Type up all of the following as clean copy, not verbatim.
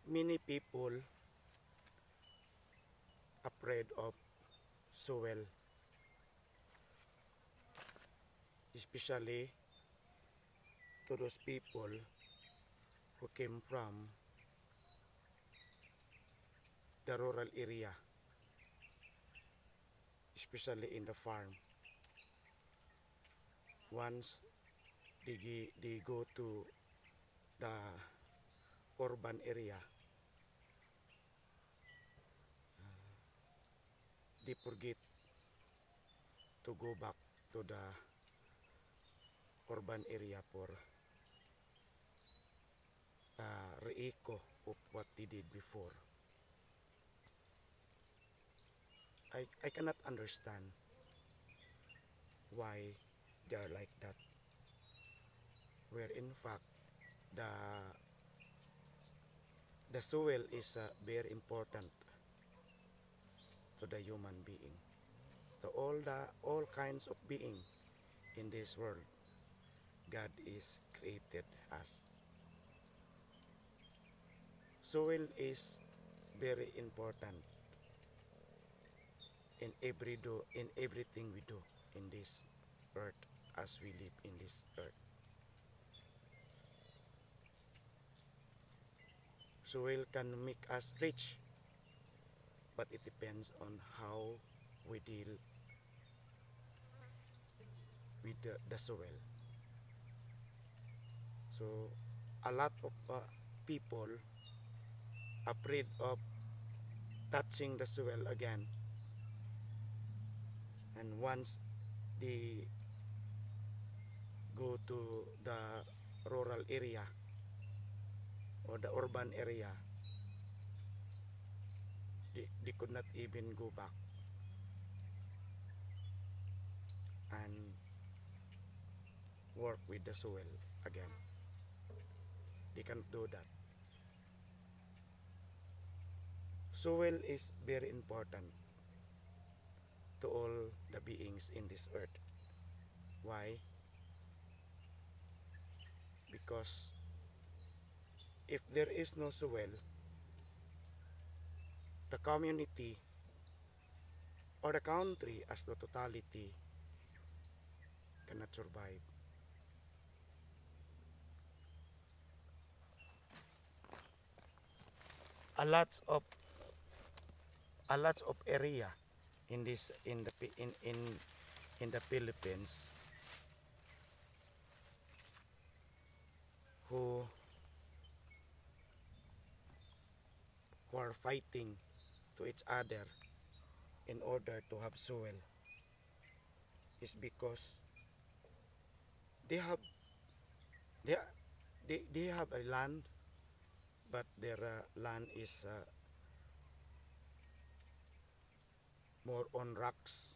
many people afraid of soil, especially to those people who came from the rural area, especially in the farm. Once they go to the urban area, they forget to go back to the urban area for re-echo of what they did before. I cannot understand why they are like that, where in fact the soil is very important to the human being, to all kinds of being in this world. God is created us. Soil is very important in everything we do in this earth as we live in this earth. Soil can make us rich, but it depends on how we deal with the soil. So a lot of people afraid of touching the soil again, and once they go to the rural area or the urban area, they could not even go back and work with the soil again. They can't do that. Soil is very important to all the beings in this earth. Why? Because if there is no soil, the community or the country as the totality cannot survive. A lot of area in this in the Philippines who are fighting to each other in order to have soil is because they have they have a land, but their land is more on rocks,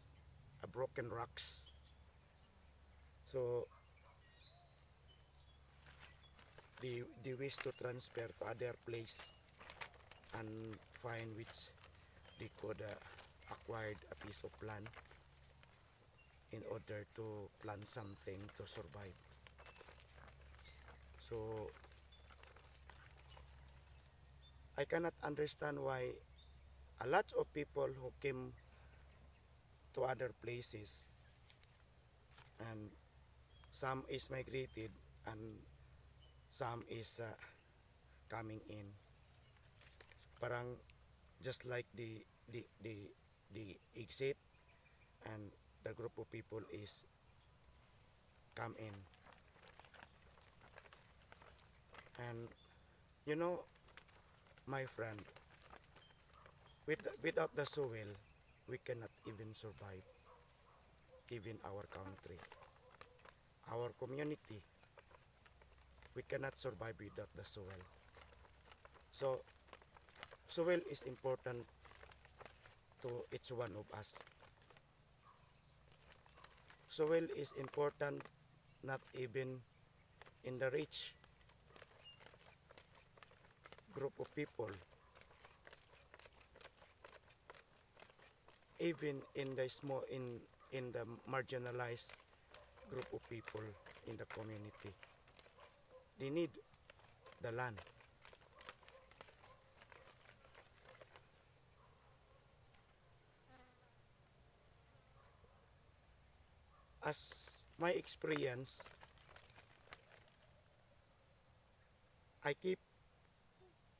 broken rocks. So they wish to transfer to other place and find which they could acquire a piece of land in order to plant something to survive. So I cannot understand why a lot of people who came to other places, and some is migrated and some is coming in, parang just like the exit, and the group of people is come in. And you know, my friend, without the soil we cannot even survive, even our country, our community. We cannot survive without the soil. So soil is important to each one of us. Soil is important not even in the rich group of people, even in the small in the marginalized group of people in the community. They need the land. as my experience, I keep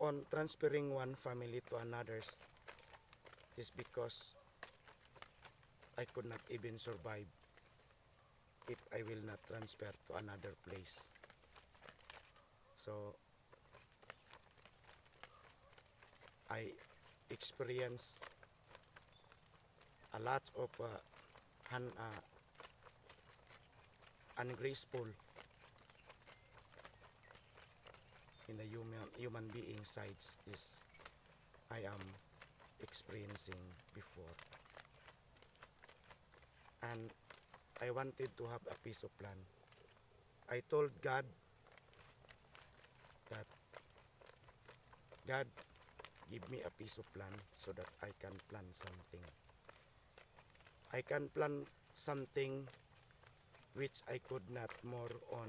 on transferring one family to another's is because I could not even survive if I will not transfer to another place. So I experience a lot of ungraceful in the human being sides is I am experiencing before, and I wanted to have a piece of plan. I told God that, God, give me a piece of plan so that I can plan something. I can plan something which I could not more on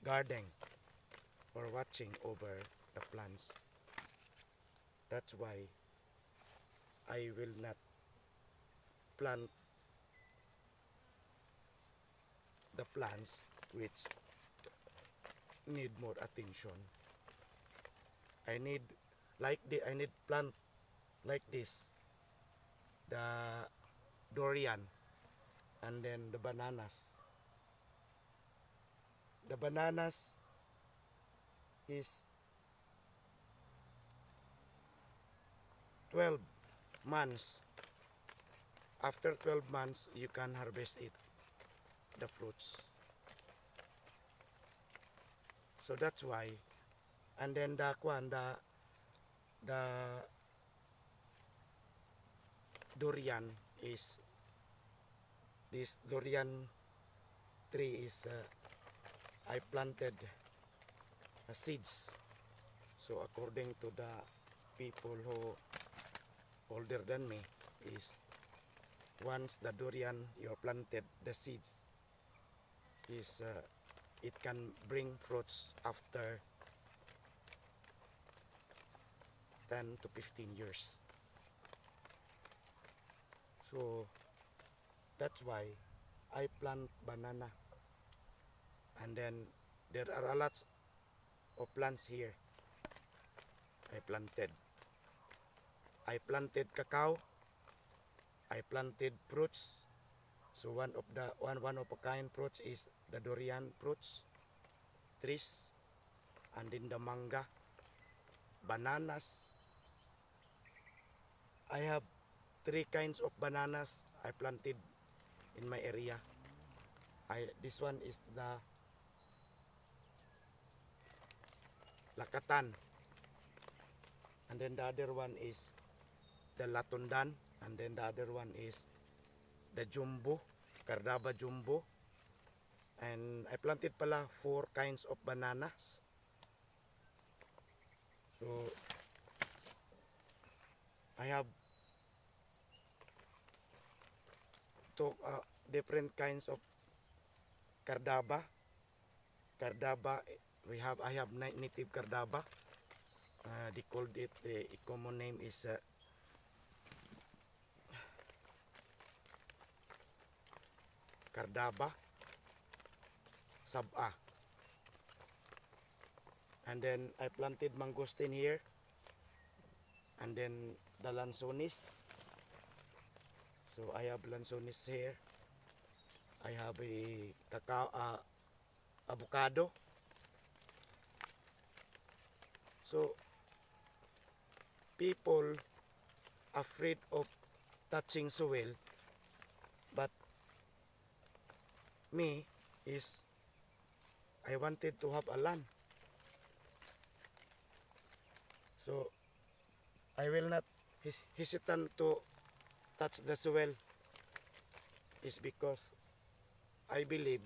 gardening or watching over the plants. That's why I will not plant the plants which need more attention. I need I need plant like this, the durian, and then the bananas. The bananas is 12 months. After 12 months, you can harvest it, the fruits. So that's why. And then the durian is, this durian tree is I planted seeds. So according to the people who older than me, is once the durian you planted the seeds is it can bring fruits after 10 to 15 years. So that's why I plant banana, and then there are a lot of plants here. I planted cacao, I planted fruits. So one of a kind fruits is the durian fruits trees, and then the manga, bananas. I have 3 kinds of bananas I planted in my area. This one is the Lakatan, and then the other one is the Latundan, and then the other one is the Jumbo, Cardaba Jumbo. And I planted pala 4 kinds of bananas. So I have 2 different kinds of Cardaba. I have native Cardaba. They called it, the common name is Cardaba Sab'a. And then I planted mangosteen here, and then the lansones. So I have lansones here. I have a cacao, avocado. So people afraid of touching soil, but me is I wanted to have a land. So I will not hesitant to touch the soil, is because I believe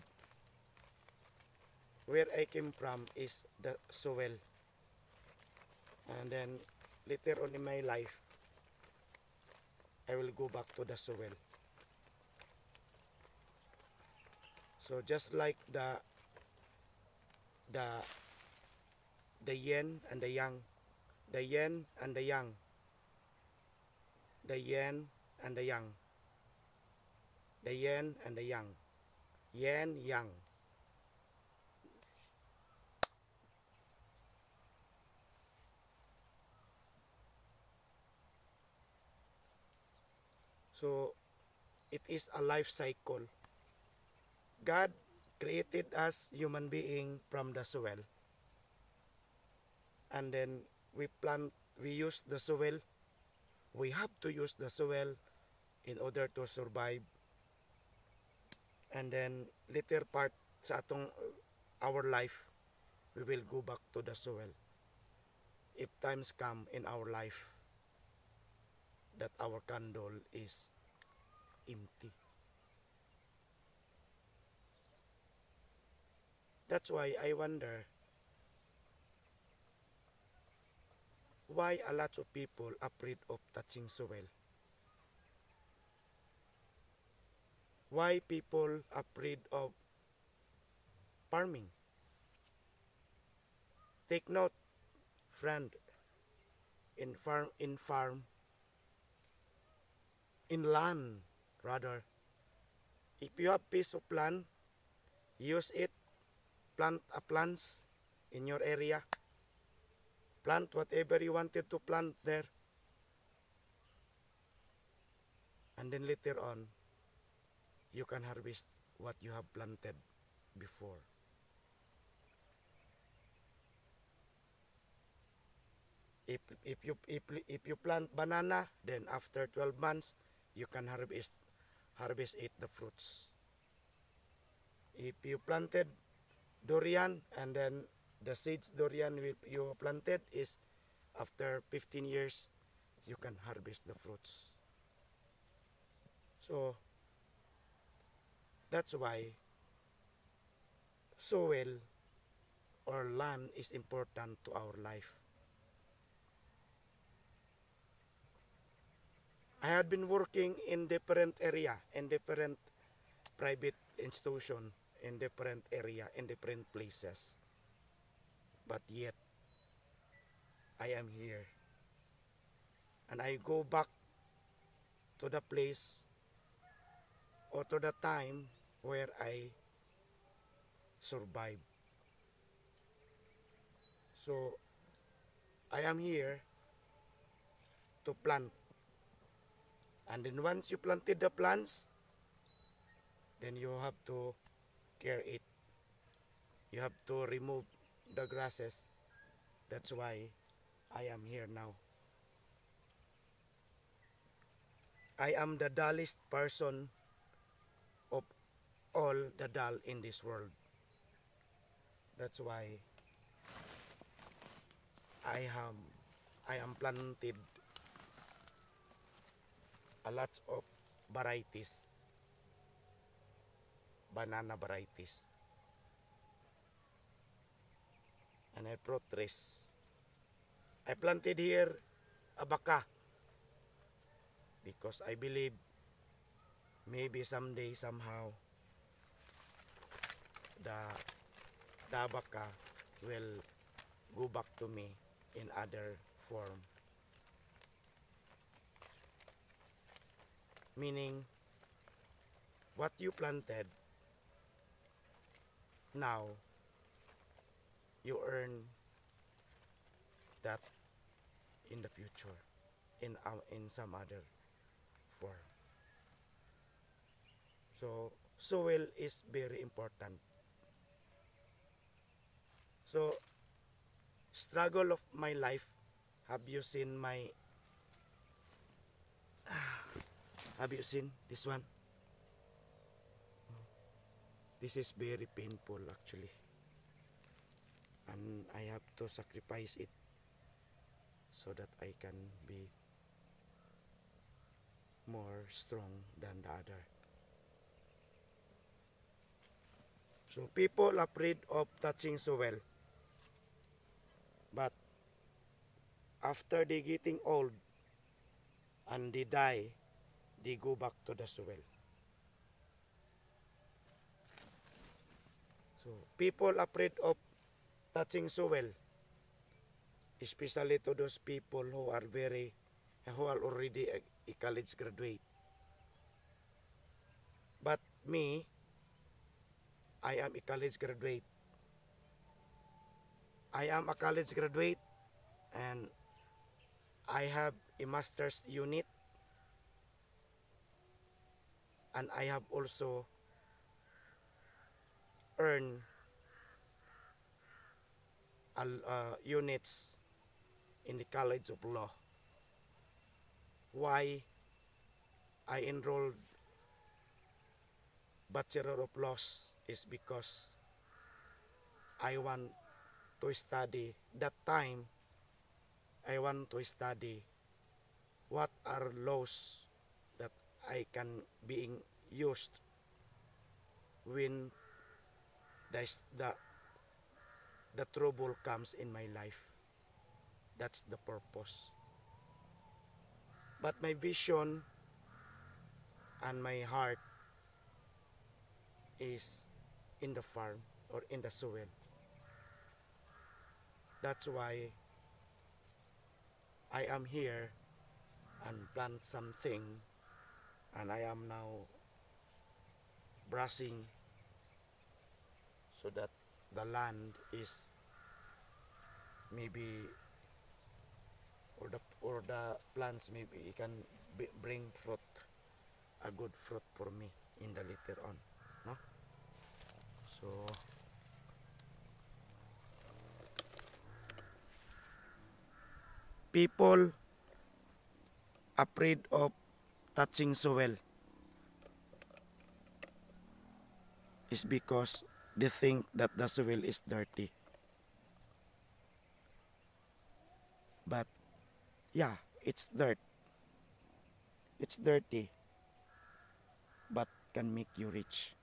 where I came from is the soil. And then later on in my life, I will go back to the soil. So just like the yin and the yang, the yin and the yang, the yin and the yang. the yin and the yang. Yin, yang. So it is a life cycle. God created us human being from the soil. And then we use the soil. We have to use the soil in order to survive. And then later part sa atong our life, we will go back to the soil. If times come in our life that our candle is empty. That's why I wonder why a lot of people afraid of touching soil. Why people afraid of farming? Take note, friend, in land rather. If you have piece of land, use it, plant a plants in your area. Plant whatever you wanted to plant there. And then later on, you can harvest what you have planted before. If you plant banana, then after 12 months you can harvest it the fruits. If you planted durian and then the seeds durian you planted is after 15 years you can harvest the fruits. So that's why soil or land is important to our life. I had been working in different area, in different private institution, in different area, in different places. But yet, I am here. And I go back to the place or to the time where I survived. So, I am here to plant. And then once you planted the plants, then you have to care it. You have to remove the grasses. That's why I am here now. I am the dullest person of all the dull in this world. That's why I am planted a lot of varieties, banana varieties, and I brought trees. I planted here abaca because I believe maybe someday somehow the abaca will go back to me in other form. Meaning, what you planted, now you earn that in the future, in some other form. So soil is very important. So struggle of my life. Have you seen have you seen this one? This is very painful actually. And I have to sacrifice it so that I can be more strong than the other. So people afraid of touching soil. But after they getting old and they die, they go back to the soil. So people afraid of touching soil, especially to those people who are already a college graduate. me, I am a college graduate. I am a college graduate and I have a master's unit, and I have also earned units in the College of Law. Why I enrolled Bachelor of Laws is because I want to study that time. I want to study what are laws that I can being used when the trouble comes in my life. That's the purpose. But my vision and my heart is in the farm or in the soil. That's why I am here and plant something, and I am now brushing so that the land is maybe or the plants maybe can bring fruit, a good fruit for me in the later on, no? So people afraid of touching soil is because they think that the soil is dirty. But yeah, it's dirt. It's dirty, but can make you rich.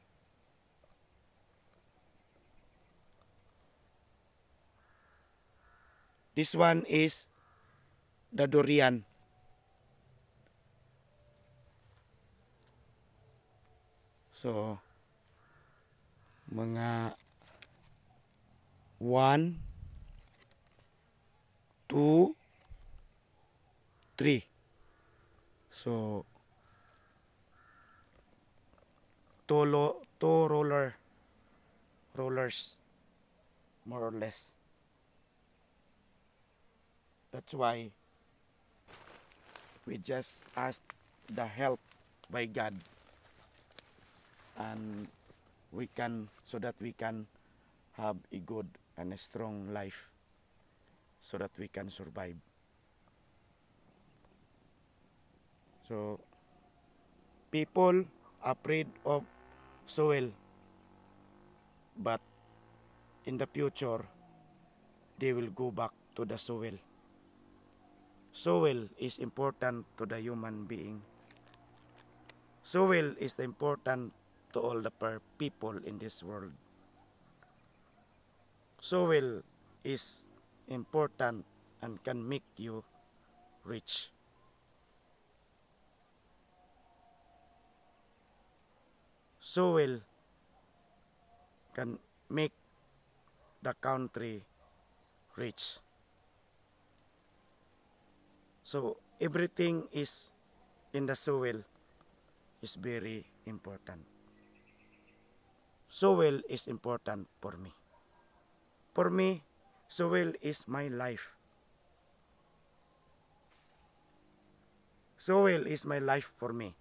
This one is the durian. So, mga 1, 2, 3. So, two rollers, more or less. That's why we just ask the help by God, and we can, so that we can have a good and a strong life, so that we can survive. So people afraid of soil, but in the future they will go back to the soil. Soil is important to the human being. Soil is important to all the people in this world. Soil is important and can make you rich. Soil can make the country rich. So everything is in the soil is very important. Soil is important for me. For me, soil is my life. Soil is my life for me.